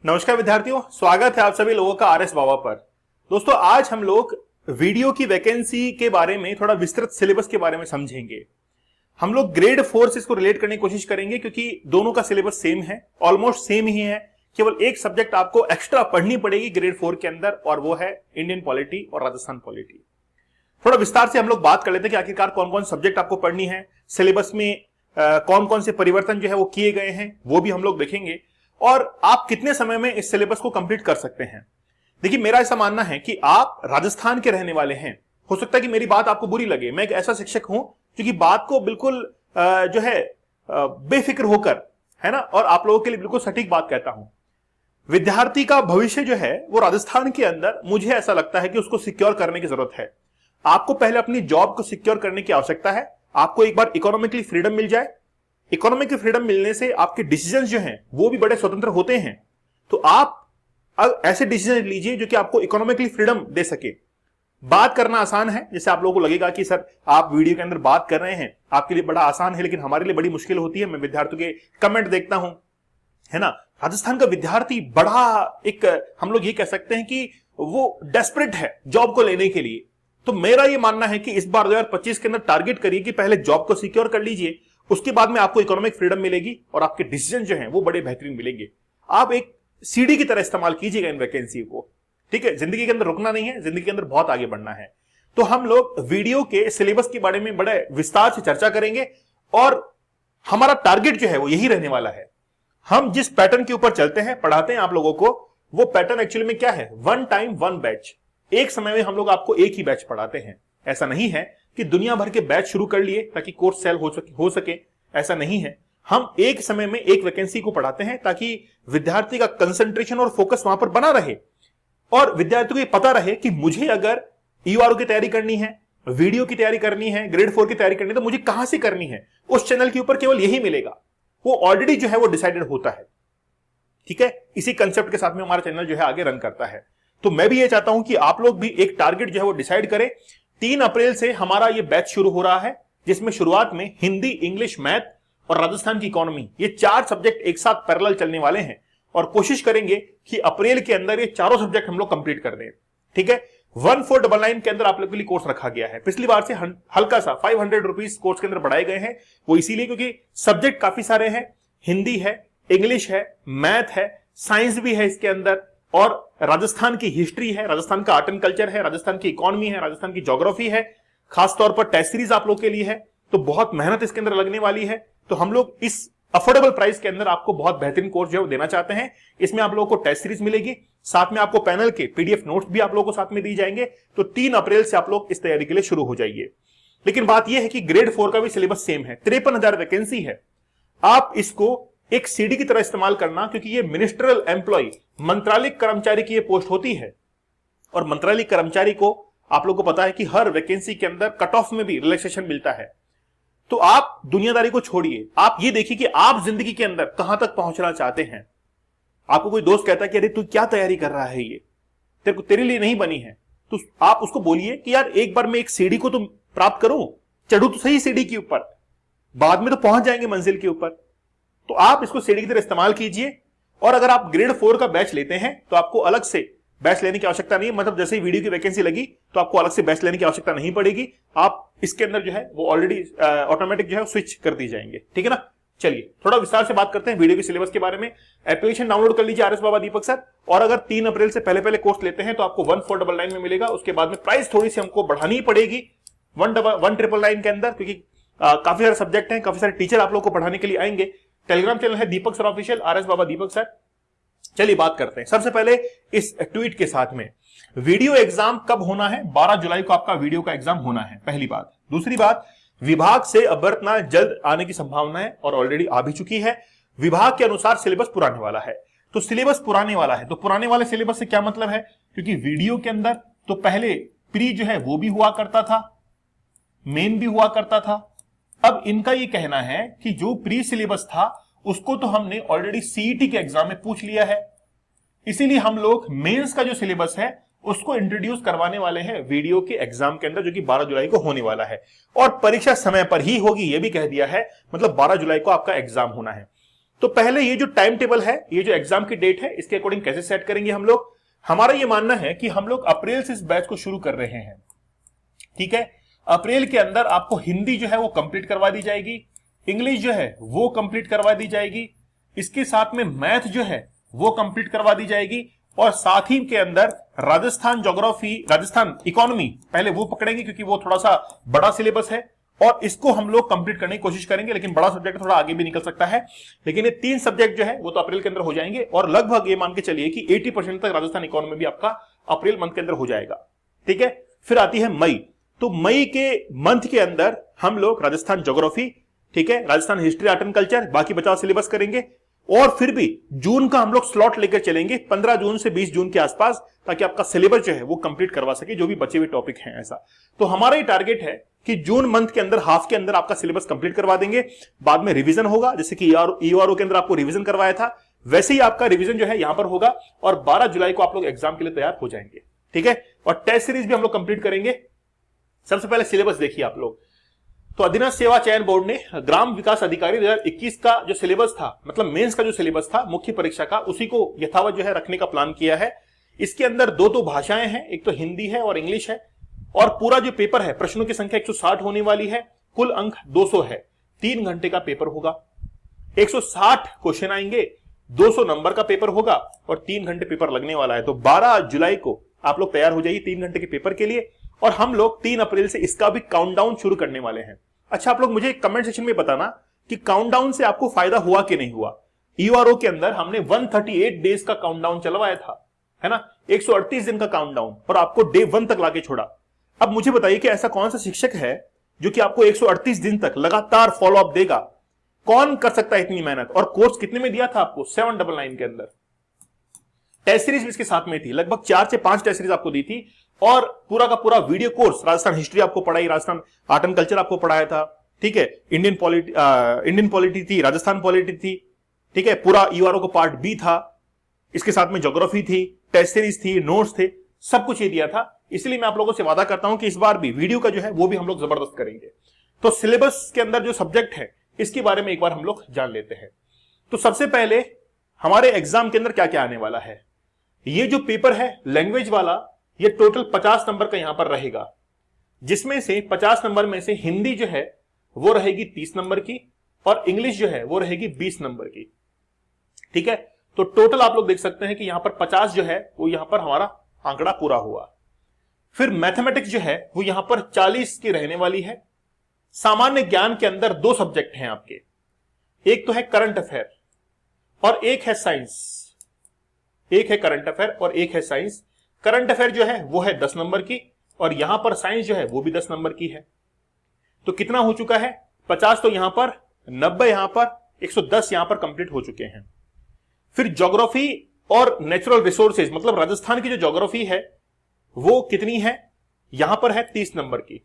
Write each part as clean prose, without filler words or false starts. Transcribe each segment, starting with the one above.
नमस्कार विद्यार्थियों, स्वागत है आप सभी लोगों का आरएस बाबा पर। दोस्तों, आज हम लोग वीडियो की वैकेंसी के बारे में थोड़ा विस्तृत सिलेबस के बारे में समझेंगे। हम लोग ग्रेड 4 से इसको रिलेट करने की कोशिश करेंगे क्योंकि दोनों का सिलेबस सेम है, ऑलमोस्ट सेम ही है। केवल एक सब्जेक्ट आपको एक्स्ट्रा पढ़नी पड़ेगी ग्रेड 4 के अंदर, और वो है इंडियन पॉलिटी और राजस्थान पॉलिटी। थोड़ा विस्तार से हम लोग बात कर लेते हैं कि आखिरकार कौन कौन सब्जेक्ट आपको पढ़नी है, सिलेबस में कौन कौन से परिवर्तन जो है वो किए गए हैं, वो भी हम लोग देखेंगे, और आप कितने समय में इस सिलेबस को कंप्लीट कर सकते हैं। देखिए, मेरा ऐसा मानना है कि आप राजस्थान के रहने वाले हैं। हो सकता है कि मेरी बात आपको बुरी लगे, मैं एक ऐसा शिक्षक हूं जो कि बात को बिल्कुल जो है बेफिक्र होकर, है ना, और आप लोगों के लिए बिल्कुल सटीक बात कहता हूं। विद्यार्थी का भविष्य जो है वो राजस्थान के अंदर, मुझे ऐसा लगता है कि उसको सिक्योर करने की जरूरत है। आपको पहले अपनी जॉब को सिक्योर करने की आवश्यकता है। आपको एक बार इकोनॉमिकली फ्रीडम मिल जाए। इकोनॉमिक फ्रीडम मिलने से आपके डिसीजंस जो हैं वो भी बड़े स्वतंत्र होते हैं। तो आप ऐसे डिसीजन लीजिए जो कि आपको इकोनॉमिकली फ्रीडम दे सके। बात करना आसान है, जैसे आप लोगों को लगेगा कि सर आप वीडियो के अंदर बात कर रहे हैं, आपके लिए बड़ा आसान है, लेकिन हमारे लिए बड़ी मुश्किल होती है। मैं विद्यार्थियों के कमेंट देखता हूं, है ना। राजस्थान का विद्यार्थी बड़ा एक, हम लोग ये कह सकते हैं कि वो डेस्परेट है जॉब को लेने के लिए। तो मेरा ये मानना है कि इस बार 2025 के अंदर टारगेट करिए कि पहले जॉब को सिक्योर कर लीजिए, उसके बाद में आपको इकोनॉमिक फ्रीडम मिलेगी और आपके डिसीजन जो हैं वो बड़े बेहतरीन मिलेंगे। आप एक सीढ़ी की तरह इस्तेमाल कीजिएगा इन वैकेंसी को, ठीक है। जिंदगी के अंदर रुकना नहीं है, जिंदगी के अंदर बहुत आगे बढ़ना है। तो हम लोग वीडियो के सिलेबस के बारे में बड़े विस्तार से चर्चा करेंगे, और हमारा टारगेट जो है वो यही रहने वाला है। हम जिस पैटर्न के ऊपर चलते हैं, पढ़ाते हैं आप लोगों को, वो पैटर्न एक्चुअली में क्या है, वन टाइम वन बैच। एक समय में हम लोग आपको एक ही बैच पढ़ाते हैं। ऐसा नहीं है कि दुनिया भर के बैच शुरू कर लिए ताकि कोर्स सेल हो सके, ऐसा नहीं है। हम एक समय में एक वैकेंसी को पढ़ाते हैं ताकि विद्यार्थी का कंसंट्रेशन और फोकस वहां पर बना रहे, और विद्यार्थी को ये पता रहे कि मुझे अगर ईआरओ की तैयारी करनी है, वीडियो की तैयारी करनी है, ग्रेड 4 की तैयारी करनी है, तो मुझे कहां से करनी है। उस चैनल के ऊपर केवल यही मिलेगा, वो ऑलरेडी जो है वो डिसाइडेड होता है, ठीक है। इसी कंसेप्ट के साथ में हमारा चैनल जो है आगे रन करता है। तो मैं भी ये चाहता हूं कि आप लोग भी एक टारगेट जो है वो डिसाइड करें। 3 अप्रैल से हमारा ये बैच शुरू हो रहा है, जिसमें शुरुआत में हिंदी, इंग्लिश, मैथ और राजस्थान की इकोनॉमी, ये 4 सब्जेक्ट एक साथ पैरेलल चलने वाले हैं, और कोशिश करेंगे कि अप्रैल के अंदर ये चारों सब्जेक्ट हम लोग कंप्लीट कर दें, ठीक है। 1499 के अंदर आप लोगों के लिए कोर्स रखा गया है। पिछली बार से हल्का सा 500 रुपीज कोर्स के अंदर बढ़ाए गए हैं। वो इसीलिए क्योंकि सब्जेक्ट काफी सारे हैं, हिंदी है, इंग्लिश है, मैथ है, साइंस भी है इसके अंदर, और राजस्थान की हिस्ट्री है, राजस्थान का आर्ट एंड कल्चर है, राजस्थान की इकोनॉमी है, राजस्थान की ज्योग्राफी है, खासतौर पर टेस्ट सीरीज आप लोग के लिए है। तो बहुत मेहनत इसके अंदर लगने वाली है। तो हम लोग इस अफोर्डेबल प्राइस के अंदर आपको बहुत बेहतरीन कोर्स जो है देना चाहते हैं। इसमें आप लोगों को टेस्ट सीरीज मिलेगी, साथ में आपको पैनल के पीडीएफ नोट्स भी आप लोगों को साथ में दी जाएंगे। तो 3 अप्रैल से आप लोग इस तैयारी के लिए शुरू हो जाइए। लेकिन बात यह है कि ग्रेड 4 का भी सिलेबस सेम है, 53,000 वैकेंसी है। आप इसको एक सीडी की तरह इस्तेमाल करना, क्योंकि ये मिनिस्ट्रियल एम्प्लॉय, मंत्रालय कर्मचारी की ये पोस्ट होती है, और मंत्रालय कर्मचारी को आप लोगों को पता है कि हर वैकेंसी के अंदर कट ऑफ में भी रिलैक्सेशन मिलता है। तो आप दुनियादारी को छोड़िए, आप ये देखिए कि आप जिंदगी के अंदर कहां तक पहुंचना चाहते हैं। आपको कोई दोस्त कहता है कि अरे तू क्या तैयारी कर रहा है, ये तेरे लिए नहीं बनी है, तो आप उसको बोलिए कि यार एक बार मैं एक सीढ़ी को तो प्राप्त करूं, चढ़ू तो सही सीढ़ी के ऊपर, बाद में तो पहुंच जाएंगे मंजिल के ऊपर। तो आप इसको सीढ़ी की तरह इस्तेमाल कीजिए। और अगर आप ग्रेड 4 का बैच लेते हैं तो आपको अलग से बैच लेने की आवश्यकता नहीं है। मतलब जैसे ही वीडियो की वैकेंसी लगी तो आपको अलग से बैच लेने की आवश्यकता नहीं पड़ेगी। आप इसके अंदर जो है वो ऑलरेडी ऑटोमेटिक जो है स्विच कर दी जाएंगे, ठीक है ना। चलिए थोड़ा विस्तार से बात करते हैं वीडियो के सिलेबस के बारे में। एप्लीकेशन डाउनलोड कर लीजिए आरएस बाबा दीपक सर, और अगर 3 अप्रैल से पहले कोर्स लेते हैं तो आपको 1499 में मिलेगा। उसके बाद में प्राइस थोड़ी सी हमको बढ़ानी पड़ेगी 1999 के अंदर, क्योंकि काफी सारे सब्जेक्ट हैं, काफी सारे टीचर आप लोग को पढ़ाने के लिए आएंगे। टेलीग्राम चैनल है दीपक सर ऑफिशियल, आरएस बाबा दीपक सर। चलिए बात करते हैं सबसे पहले इस ट्वीट के साथ में। वीडियो एग्जाम कब होना है? 12 जुलाई को आपका वीडियो का एग्जाम होना है, पहली बात। दूसरी बात, विभाग से अभ्यर्थना जल्द आने की संभावना है और ऑलरेडी आ भी चुकी है। विभाग के अनुसार सिलेबस पुराने वाला है। तो सिलेबस पुराने वाला है, तो पुराने वाले सिलेबस से क्या मतलब है? क्योंकि वीडियो के अंदर तो पहले प्री जो है वो भी हुआ करता था, मेन भी हुआ करता था। अब इनका ये कहना है कि जो प्री सिलेबस था उसको तो हमने ऑलरेडी सीईटी के एग्जाम में पूछ लिया है, इसीलिए हम लोग मेंस का जो सिलेबस है उसको इंट्रोड्यूस करवाने वाले हैं वीडियो के एग्जाम के अंदर, जो कि 12 जुलाई को होने वाला है। और परीक्षा समय पर ही होगी, यह भी कह दिया है, मतलब 12 जुलाई को आपका एग्जाम होना है। तो पहले ये जो टाइम टेबल है, ये जो एग्जाम की डेट है, इसके अकॉर्डिंग कैसे सेट करेंगे हम लोग। हमारा ये मानना है कि हम लोग अप्रैल से इस बैच को शुरू कर रहे हैं, ठीक है। अप्रैल के अंदर आपको हिंदी जो है वो कंप्लीट करवा दी जाएगी, इंग्लिश जो है वो कंप्लीट करवा दी जाएगी, इसके साथ में मैथ जो है वो कंप्लीट करवा दी जाएगी, और साथ ही के अंदर राजस्थान ज्योग्राफी, राजस्थान इकोनॉमी पहले वो पकड़ेंगे क्योंकि वो थोड़ा सा बड़ा सिलेबस है और इसको हम लोग कंप्लीट करने की कोशिश करेंगे। लेकिन बड़ा सब्जेक्ट थोड़ा आगे भी निकल सकता है, लेकिन ये 3 सब्जेक्ट जो है वो तो अप्रैल के अंदर हो जाएंगे, और लगभग ये मान के चलिए कि 80% तक राजस्थान इकोनॉमी भी आपका अप्रैल मंथ के अंदर हो जाएगा, ठीक है। फिर आती है मई, तो मई के मंथ के अंदर हम लोग राजस्थान ज्योग्राफी, ठीक है, Rajasthan history, art and culture, बाकी बचा सिलेबस करेंगे। और फिर भी जून का हम लोग स्लॉट लेकर चलेंगे 15 जून से 20 जून के आसपास, ताकि आपका सिलेबस जो है वो कंप्लीट करवा सके जो भी बचे हुए टॉपिक हैं। ऐसा तो हमारा ये टारगेट है कि जून मंथ के अंदर, हाफ के अंदर आपका सिलेबस कंप्लीट करवा देंगे। बाद में रिवीजन होगा, जैसे कि ईआरओ के अंदर आपको रिवीजन करवाया था, वैसे ही आपका रिवीजन जो है यहां पर होगा, और 12 जुलाई को आप लोग एग्जाम के लिए तैयार हो जाएंगे, ठीक है। और टेस्ट सीरीज भी हम लोग कंप्लीट करेंगे। सबसे पहले सिलेबस देखिए आप लोग, तो अधीनस्थ सेवा चयन बोर्ड ने ग्राम विकास अधिकारी 2021 का जो सिलेबस था, मतलब मेंस का जो सिलेबस था मुख्य परीक्षा का, उसी को यथावत जो है रखने का प्लान किया है। इसके अंदर दो भाषाएं हैं, एक तो हिंदी है और इंग्लिश है, और पूरा जो पेपर है, प्रश्नों की संख्या 160 होने वाली है, कुल अंक 200 है, 3 घंटे का पेपर होगा, 160 क्वेश्चन आएंगे, 200 नंबर का पेपर होगा और 3 घंटे पेपर लगने वाला है। तो 12 जुलाई को आप लोग तैयार हो जाइए 3 घंटे के पेपर के लिए, और हम लोग 3 अप्रैल से इसका भी काउंटडाउन शुरू करने वाले हैं। अच्छा, आप लोग मुझे कमेंट सेक्शन में बताना कि काउंटडाउन से आपको फायदा हुआ कि नहीं हुआ। ईआरओ के अंदर हमने 138 डेज का काउंटडाउन चलवाया था, है ना, 138 दिन का काउंटडाउन, और आपको डे 1 तक लाके छोड़ा। अब मुझे बताइए कि ऐसा कौन सा शिक्षक है जो कि आपको 138 दिन तक लगातार फॉलो अप देगा? कौन कर सकता है इतनी मेहनत? और कोर्स कितने में दिया था आपको? 799 के अंदर। टेस्ट सीरीज भी इसके साथ में थी, लगभग 4 से 5 टेस्ट सीरीज आपको दी थी, और पूरा का पूरा वीडियो कोर्स, राजस्थान हिस्ट्री आपको पढ़ाई, राजस्थान आर्ट एंड कल्चर आपको पढ़ाया था, ठीक है, इंडियन पॉलिटी थी, राजस्थान पॉलिटी थी, ठीक है, पूरा ईआरओ का पार्ट बी था, इसके साथ में ज्योग्राफी थी, टेस्ट सीरीज थी, नोट्स थे, सब कुछ ये दिया था। इसलिए मैं आप लोगों से वादा करता हूं कि इस बार भी वीडियो का जो है वो भी हम लोग जबरदस्त करेंगे। तो सिलेबस के अंदर जो सब्जेक्ट है इसके बारे में एक बार हम लोग जान लेते हैं। तो सबसे पहले हमारे एग्जाम के अंदर क्या क्या आने वाला है। ये जो पेपर है लैंग्वेज वाला, ये टोटल 50 नंबर का यहां पर रहेगा, जिसमें से 50 नंबर में से हिंदी जो है वो रहेगी 30 नंबर की, और इंग्लिश जो है वो रहेगी 20 नंबर की, ठीक है। तो टोटल आप लोग देख सकते हैं कि यहां पर 50 जो है वो यहां पर हमारा आंकड़ा पूरा हुआ। फिर मैथमेटिक्स जो है वो यहां पर 40 की रहने वाली है। सामान्य ज्ञान के अंदर 2 सब्जेक्ट हैं आपके, एक तो है करंट अफेयर और एक है साइंस। एक है करंट अफेयर और एक है साइंस। करंट अफेयर जो है वो है 10 नंबर की, और यहां पर साइंस जो है वो भी 10 नंबर की है। तो कितना हो चुका है? 50 तो यहां पर, 90 यहां पर, 110 यहां पर कंप्लीट हो चुके हैं। फिर ज्योग्राफी और नेचुरल रिसोर्सेज, मतलब राजस्थान की जो ज्योग्राफी है वो कितनी है? यहां पर है 30 नंबर की।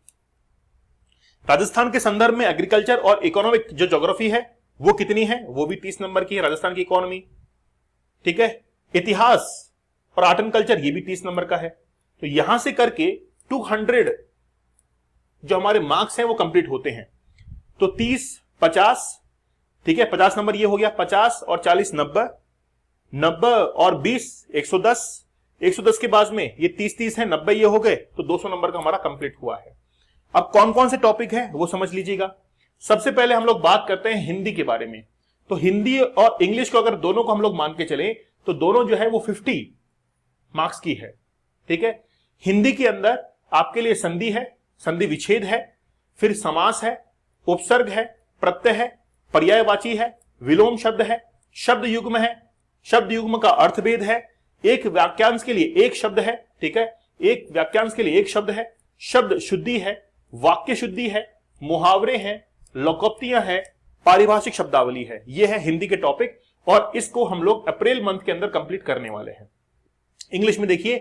राजस्थान के संदर्भ में एग्रीकल्चर और इकोनॉमिक जो ज्योग्राफी है वो कितनी है? वो भी 30 नंबर की है, राजस्थान की इकोनॉमी, ठीक है। इतिहास और आर्ट एंड कल्चर ये भी 30 नंबर का है। तो यहां से करके 200 जो हमारे मार्क्स हैं वो कंप्लीट होते हैं। तो 30, 50, ठीक है, 50 नंबर ये हो गया, 50 और 40 90, 90 और 20 110, 110 के बाद में ये 30 है, 90 ये हो गए, तो 200 नंबर का हमारा कंप्लीट हुआ है। अब कौन कौन से टॉपिक है वो समझ लीजिएगा। सबसे पहले हम लोग बात करते हैं हिंदी के बारे में। तो हिंदी और इंग्लिश को अगर दोनों को हम लोग मान के चले तो दोनों जो है वो 50 मार्क्स की है, ठीक है। हिंदी के अंदर आपके लिए संधि है, संधि विच्छेद है, फिर समास है, उपसर्ग है, प्रत्यय है, पर्यायवाची है, विलोम शब्द है, शब्द युग्म है, शब्द युग्म का अर्थभेद है, एक वाक्यांश के लिए एक शब्द है, ठीक है, एक वाक्यांश के लिए एक शब्द है, शब्द शुद्धि है, वाक्य शुद्धि है, मुहावरे हैं, लोकोक्तियां हैं, पारिभाषिक शब्दावली है। यह है हिंदी के टॉपिक, और इसको हम लोग अप्रैल मंथ के अंदर कंप्लीट करने वाले हैं। इंग्लिश में देखिए,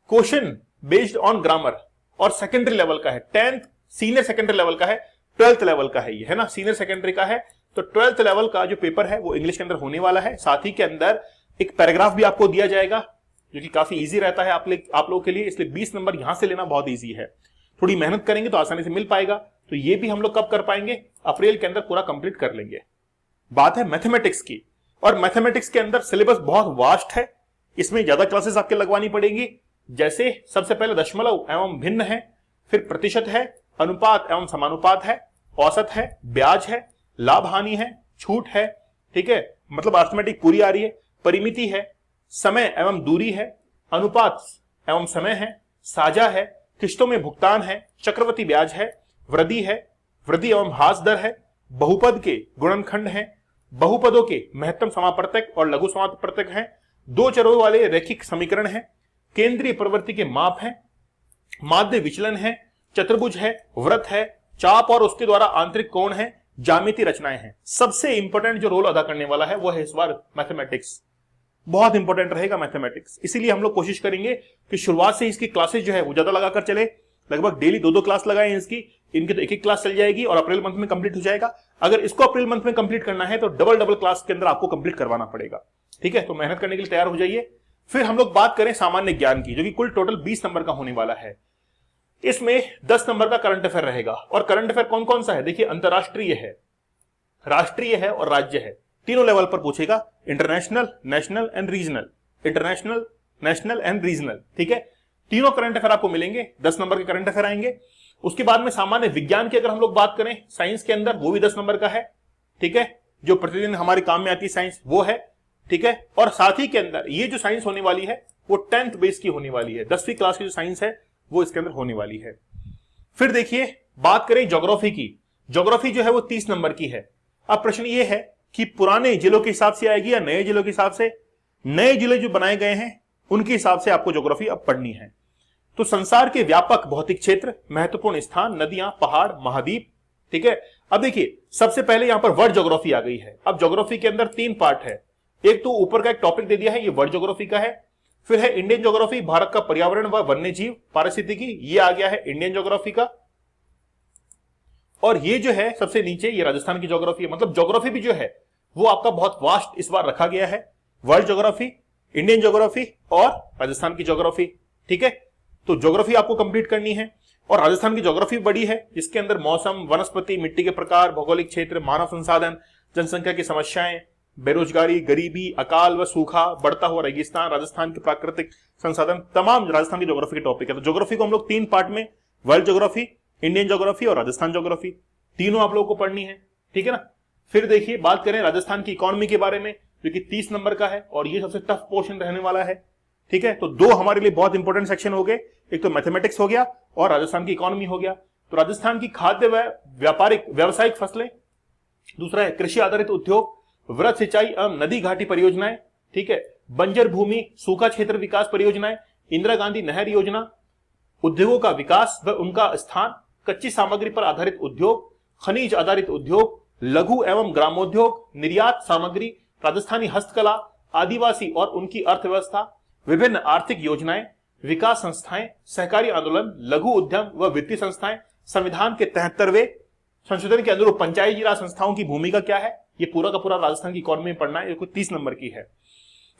क्वेश्चन बेस्ड ऑन ग्रामर, और सेकेंडरी लेवल का है, 10th सीनियर सेकेंडरी लेवल का है, 12th लेवल का है, ये है ना, सीनियर सेकेंडरी का है। तो 12th लेवल का जो पेपर है वो इंग्लिश के अंदर होने वाला है। साथ ही के अंदर एक पैराग्राफ भी आपको दिया जाएगा जो कि काफी इजी रहता है आप लोगों के लिए, इसलिए 20 नंबर यहां से लेना बहुत इजी है। थोड़ी मेहनत करेंगे तो आसानी से मिल पाएगा। तो ये भी हम लोग कब कर पाएंगे? अप्रैल के अंदर पूरा कंप्लीट कर लेंगे। बात है मैथमेटिक्स की। और मैथमेटिक्स के अंदर सिलेबस बहुत वास्ट है, इसमें ज्यादा क्लासेस आपके लगवानी पड़ेगी। जैसे सबसे पहले दशमलव एवं भिन्न है, फिर प्रतिशत है, अनुपात एवं समानुपात है, औसत है, ब्याज है, लाभ हानि है, छूट है, ठीक है, मतलब अर्थमेटिक पूरी आ रही है, परिमिति है, समय एवं दूरी है, अनुपात एवं समय है, साझा है, किस्तों में भुगतान है, चक्रवृद्धि ब्याज है, वृद्धि है, वृद्धि एवं ह्रास दर है, बहुपद के गुणनखंड है, बहुपदों के महत्तम समापवर्तक और लघु समापवर्तक हैं, दो चरों वाले रैखिक समीकरण है, केंद्रीय प्रवृत्ति के माप है, माध्य विचलन है, चतुर्भुज है, वृत्त है, चाप और उसके द्वारा आंतरिक कोण है, ज्यामितीय रचनाएं हैं। सबसे इंपॉर्टेंट जो रोल अदा करने वाला है वो है इस बार मैथमेटिक्स, बहुत इंपॉर्टेंट रहेगा मैथमेटिक्स। इसीलिए हम लोग कोशिश करेंगे कि शुरुआत से इसकी क्लासेस जो है वो ज्यादा लगाकर चले, लगभग डेली 2-2 क्लास लगाएं इसकी, इनकी तो एक क्लास चल जाएगी और अप्रैल मंथ में कंप्लीट हो जाएगा। अगर इसको अप्रैल मंथ में कंप्लीट करना है तो डबल क्लास के अंदर आपको कंप्लीट करवाना पड़ेगा, ठीक है। तो मेहनत करने के लिए तैयार हो जाइए। फिर हम लोग बात करें सामान्य ज्ञान की, जो कि कुल टोटल 20 नंबर का होने वाला है। इसमें 10 नंबर का करंट अफेयर रहेगा। और करंट अफेयर कौन कौन सा है? देखिए, अंतरराष्ट्रीय है, राष्ट्रीय है और राज्य है, तीनों लेवल पर पूछेगा। International, national and regional, international, national and regional, ठीक है। तीनों करंट अफेयर आपको मिलेंगे, 10 नंबर के करंट अफेयर आएंगे। उसके बाद में सामान्य विज्ञान की अगर हम लोग बात करें, साइंस के अंदर, वो भी 10 नंबर का है, ठीक है, जो प्रतिदिन हमारे काम में आती है साइंस, वो है, ठीक है। और साथ ही के अंदर ये जो साइंस होने वाली है वो 10th बेस की होने वाली है, 10वीं क्लास की जो साइंस है वो इसके अंदर होने वाली है। फिर देखिए, बात करें ज्योग्राफी की, ज्योग्राफी जो है वो 30 नंबर की है। अब प्रश्न ये है कि पुराने जिलों के हिसाब से आएगी या नए जिलों के हिसाब से? नए जिले जो बनाए गए हैं उनके हिसाब से आपको ज्योग्राफी अब पढ़नी है। तो संसार के व्यापक भौतिक क्षेत्र, महत्वपूर्ण स्थान, नदियां, पहाड़, महाद्वीप, ठीक है। अब देखिए, सबसे पहले यहां पर वर्ल्ड ज्योग्राफी आ गई है। अब ज्योग्राफी के अंदर 3 पार्ट है। एक तो ऊपर का एक टॉपिक दे दिया है, ये वर्ल्ड ज्योग्राफी का है। फिर है इंडियन ज्योग्राफी, भारत का पर्यावरण व वन्य जीव पारिस्थितिकी, ये आ गया है इंडियन ज्योग्राफी का। और ये जो है सबसे नीचे, ये राजस्थान की ज्योग्राफी है। मतलब ज्योग्राफी भी जो है वो आपका बहुत वास्ट इस बार रखा गया है। वर्ल्ड ज्योग्राफी, इंडियन ज्योग्राफी और राजस्थान की ज्योग्राफी, ठीक है। तो ज्योग्राफी आपको कंप्लीट करनी है। और राजस्थान की ज्योग्राफी बड़ी है, जिसके अंदर मौसम, वनस्पति, मिट्टी के प्रकार, भौगोलिक क्षेत्र, मानव संसाधन, जनसंख्या की समस्याएं, बेरोजगारी, गरीबी, अकाल व सूखा, बढ़ता हुआ रेगिस्तान, राजस्थान के प्राकृतिक संसाधन, तमाम राजस्थान की ज्योग्राफी के टॉपिक है। तो ज्योग्राफी को हम लोग 3 पार्ट में, वर्ल्ड ज्योग्राफी, इंडियन ज्योग्राफी और राजस्थान ज्योग्राफी, तीनों आप लोगों को पढ़नी है, ठीक है ना। फिर देखिए, बात करें राजस्थान की इकोनॉमी के बारे में, जो कि 30 नंबर का है और ये सबसे टफ पोर्शन रहने वाला है, ठीक है। तो 2 हमारे लिए बहुत इंपॉर्टेंट सेक्शन हो गए, एक तो मैथमेटिक्स हो गया और राजस्थान की इकोनॉमी हो गया। तो राजस्थान की खाद्य व व्यापारिक व्यावसायिक फसलें, दूसरा है कृषि आधारित उद्योग, वृत्त सिंचाई एवं नदी घाटी परियोजनाएं, ठीक है, बंजर भूमि सूखा क्षेत्र विकास परियोजनाएं, इंदिरा गांधी नहर योजना, उद्योगों का विकास व उनका स्थान, कच्ची सामग्री पर आधारित उद्योग, खनिज आधारित उद्योग, लघु एवं ग्रामोद्योग, निर्यात सामग्री, राजस्थानी हस्तकला, आदिवासी और उनकी अर्थव्यवस्था, विभिन्न आर्थिक योजनाएं, विकास संस्थाएं, सहकारी आंदोलन, लघु उद्यम व वित्तीय संस्थाएं, संविधान के 73वें संशोधन के अनुरूप पंचायती राज संस्थाओं की भूमिका क्या है, ये पूरा का पूरा राजस्थान की इकोनॉमी में पढ़ना है, ये 30 नंबर की है।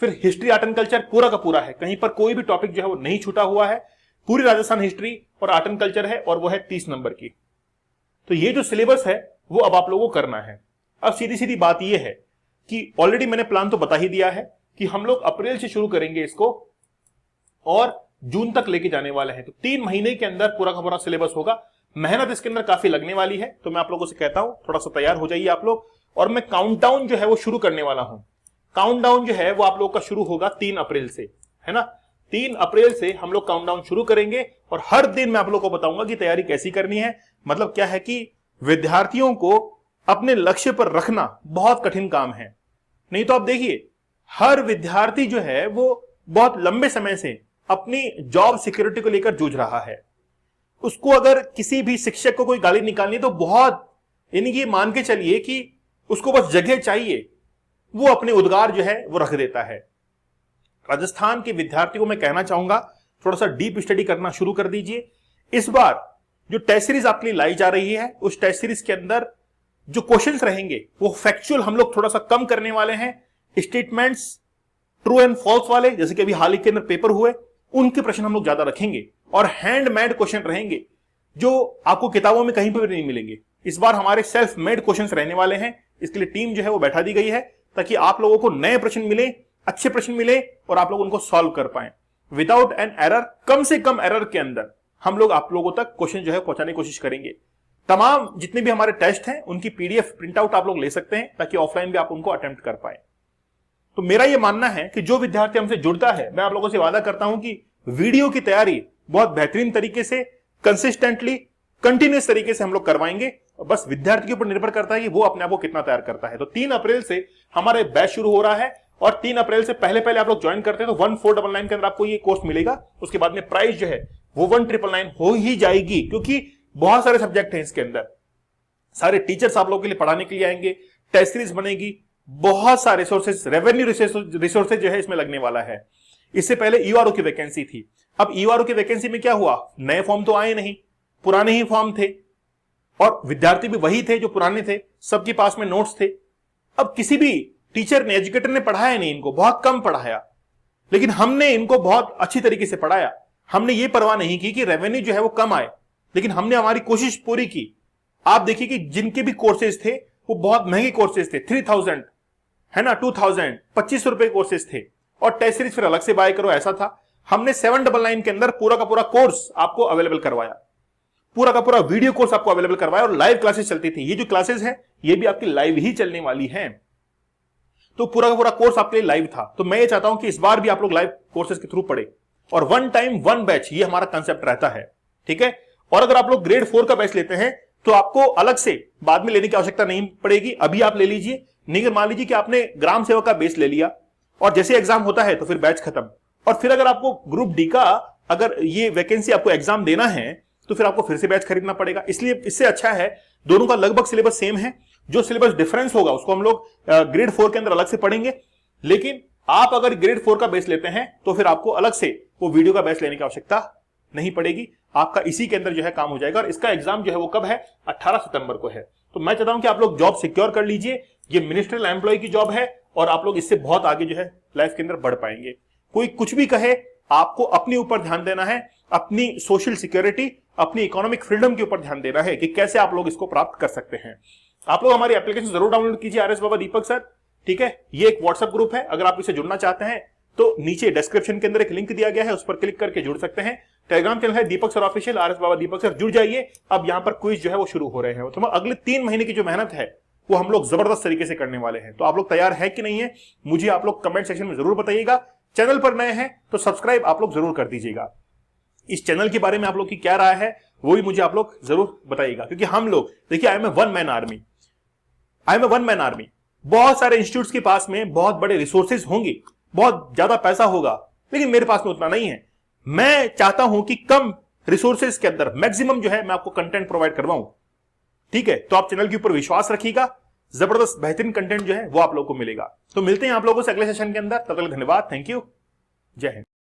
फिर हिस्ट्री, आर्ट एंड कल्चर पूरा का पूरा है, कहीं पर कोई भी टॉपिक जो है वो नहीं छूटा हुआ है, पूरी राजस्थान हिस्ट्री और आर्ट एंड कल्चर है और वो है 30 नंबर की। तो ये जो सिलेबस है वो अब आप लोगों को करना है। अब सीधी सीधी बात ये है कि ऑलरेडी मैंने प्लान तो बता ही दिया है कि हम लोग अप्रैल से शुरू करेंगे इसको और जून तक लेके जाने वाले हैं। तो 3 महीने के अंदर पूरा का पूरा सिलेबस होगा। मेहनत इसके अंदर काफी लगने वाली है, तो मैं आप लोगों से कहता हूं थोड़ा सा तैयार हो जाइए आप लोग। और मैं काउंटडाउन जो है वो शुरू करने वाला हूं। काउंटडाउन जो है वो आप लोग का शुरू होगा 3 अप्रैल से, है ना। 3 अप्रैल से हम लोग काउंटडाउन शुरू करेंगे और हर दिन मैं आप लोग को बताऊंगा कि तैयारी कैसी करनी है। मतलब क्या है कि विद्यार्थियों को अपने लक्ष्य पर रखना बहुत कठिन काम है। नहीं तो आप देखिए, हर विद्यार्थी जो है वो बहुत लंबे समय से अपनी जॉब सिक्योरिटी को लेकर जूझ रहा है। उसको अगर किसी भी शिक्षक को कोई गाली निकालनी है तो बहुत, यानी कि मान के चलिए कि उसको बस जगह चाहिए, वो अपने उद्गार जो है वो रख देता है। राजस्थान के विद्यार्थियों को मैं कहना चाहूंगा, थोड़ा सा डीप स्टडी करना शुरू कर दीजिए। इस बार जो टेस्ट सीरीज आपके लिए लाई जा रही है, उस टेस्ट सीरीज के अंदर जो क्वेश्चंस रहेंगे वो फैक्चुअल हम लोग थोड़ा सा कम करने वाले हैं। स्टेटमेंट्स ट्रू एंड फॉल्स वाले, जैसे कि अभी हाल ही के अंदर पेपर हुए, उनके प्रश्न हम लोग ज्यादा रखेंगे और हैंडमेड क्वेश्चन रहेंगे जो आपको किताबों में कहीं पर भी नहीं मिलेंगे। इस बार हमारे सेल्फ मेड क्वेश्चंस रहने वाले हैं। इसके लिए टीम जो है वो बैठा दी गई है, ताकि आप लोगों को नए प्रश्न मिले, अच्छे प्रश्न मिले और आप लोग उनको सॉल्व कर पाए विदाउट एन एरर। कम से कम एरर के अंदर हम लोग आप लोगों तक क्वेश्चन जो है पहुंचाने की कोशिश करेंगे। तमाम जितने भी हमारे टेस्ट हैं उनकी पीडीएफ प्रिंट आउट आप लोग ले सकते हैं ताकि ऑफलाइन भी आप उनको अटेम्प्ट कर पाए। तो मेरा यह मानना है कि जो विद्यार्थी हमसे जुड़ता है, मैं आप लोगों से वादा करता हूं कि वीडियो की तैयारी बहुत बेहतरीन तरीके से, कंसिस्टेंटली, कंटिन्यूस तरीके से हम लोग करवाएंगे। बस विद्यार्थी के ऊपर निर्भर करता है कि वो अपने आप को कितना तैयार करता है। तो 3 अप्रैल से हमारे बैच शुरू हो रहा है और 3 अप्रैल से पहले आप लोग ज्वाइन करते हैं तो 1499 के अंदर आपको ये कोर्स मिलेगा। उसके बाद में प्राइस जो है वो 1999 हो ही जाएगी, क्योंकि बहुत सारे सब्जेक्ट हैं इसके अंदर, सारे टीचर्स आप लोगों के लिए पढ़ाने के लिए आएंगे, टेस्ट सीरीज बनेगी, बहुत सारे रिसोर्सेज, रेवेन्यू रिसोर्सेज जो है इसमें लगने वाला है। इससे पहले ईआरओ की वैकेंसी थी। अब ईआरओ की वैकेंसी में क्या हुआ, नए फॉर्म तो आए नहीं, पुराने ही फॉर्म थे और विद्यार्थी भी वही थे जो पुराने थे, सबके पास में नोट्स थे। अब किसी भी टीचर ने, एजुकेटर ने पढ़ाया नहीं इनको, बहुत कम पढ़ाया, लेकिन हमने इनको बहुत अच्छी तरीके से पढ़ाया। हमने ये परवाह नहीं की कि रेवेन्यू जो है वो कम आए, लेकिन हमने हमारी कोशिश पूरी की। आप देखिए कि जिनके भी कोर्सेज थे वो बहुत महंगे कोर्सेज थे, 3000 है ना, 2000, 2500 रुपए कोर्सेज थे और टेस्ट सीरीज फिर अलग से बाय करो, ऐसा था। हमने 799 के अंदर पूरा का पूरा कोर्स आपको अवेलेबल करवाया, पूरा का पूरा वीडियो कोर्स आपको अवेलेबल करवाया और लाइव क्लासेस चलती थी। ये जो क्लासेस है ये भी आपकी लाइव ही चलने वाली हैं, तो पूरा का पूरा कोर्स आपके लिए लाइव था। तो मैं ये चाहता हूं कि इस बार भी आप लोग लाइव कोर्सेज के थ्रू पढ़े और 1 टाइम 1 बैच, ये हमारा कंसेप्ट रहता है, ठीक है। और अगर आप लोग ग्रेड 4 का बैच लेते हैं तो आपको अलग से बाद में लेने की आवश्यकता नहीं पड़ेगी, अभी आप ले लीजिए। नहीं, मान लीजिए कि आपने ग्राम सेवक का बेस ले लिया और जैसे एग्जाम होता है तो फिर बैच खत्म, और फिर अगर आपको ग्रुप डी का अगर ये वैकेंसी आपको एग्जाम देना है तो फिर आपको फिर से बैच खरीदना पड़ेगा। इसलिए इससे अच्छा है दोनों का लगभग सिलेबस सेम है, जो सिलेबस डिफरेंस होगा उसको हम लोग ग्रेड 4 के अंदर अलग से पढ़ेंगे। लेकिन आप अगर ग्रेड 4 का बेस लेते हैं तो फिर आपको अलग से वो वीडियो का बेस लेने की आवश्यकता नहीं पड़ेगी, आपका इसी के अंदर जो है काम हो जाएगा। और इसका एग्जाम जो है वो कब है, 18 सितंबर को है। तो मैं चाहता हूं कि आप लोग जॉब सिक्योर कर लीजिए, ये मिनिस्ट्रियल एम्प्लॉय की जॉब है और आप लोग इससे बहुत आगे जो है लाइफ के अंदर बढ़ पाएंगे। कोई कुछ भी कहे, आपको अपने ऊपर ध्यान देना है, अपनी सोशल सिक्योरिटी, अपनी इकोनॉमिक फ्रीडम के ऊपर ध्यान देना है कि कैसे आप लोग इसको प्राप्त कर सकते हैं। आप लोग हमारी एप्लीकेशन जरूर डाउनलोड कीजिए, आरएस बाबा दीपक सर, ठीक है। ये एक व्हाट्सएप ग्रुप है, अगर आप इसे जुड़ना चाहते हैं तो नीचे डिस्क्रिप्शन के अंदर एक लिंक दिया गया है, उस पर क्लिक करके जुड़ सकते हैं। टेलीग्राम चैनल है दीपक सर ऑफिशियल, आरएस बाबा दीपक सर, जुड़ जाइए। अब यहाँ पर क्विज जो है वो शुरू हो रहे हैं, तो अगले 3 महीने की जो मेहनत है वो हम लोग जबरदस्त तरीके से करने वाले हैं। तो आप लोग तैयार है कि नहीं है, मुझे आप लोग कमेंट सेक्शन में जरूर बताइएगा। चैनल पर नए हैं तो सब्सक्राइब आप लोग जरूर कर दीजिएगा। इस चैनल के बारे में आप लोग की क्या राय है वो भी मुझे आप लोग जरूर बताइएगा, क्योंकि हम लोग देखिए, I am a one man army. बहुत सारे इंस्टीट्यूट्स के पास में बहुत बड़े रिसोर्सेज होंगे, बहुत ज्यादा पैसा होगा, लेकिन मेरे पास में उतना नहीं है। मैं चाहता हूं कि कम रिसोर्सेज के अंदर मैक्सिमम जो है मैं आपको कंटेंट प्रोवाइड करवाऊं, ठीक है। तो आप चैनल के ऊपर विश्वास रखिएगा, जबरदस्त बेहतरीन कंटेंट जो है वो आप लोगों को मिलेगा। तो मिलते हैं आप लोगों से अगले सेशन के अंदर, तब तक धन्यवाद, थैंक यू, जय हिंद।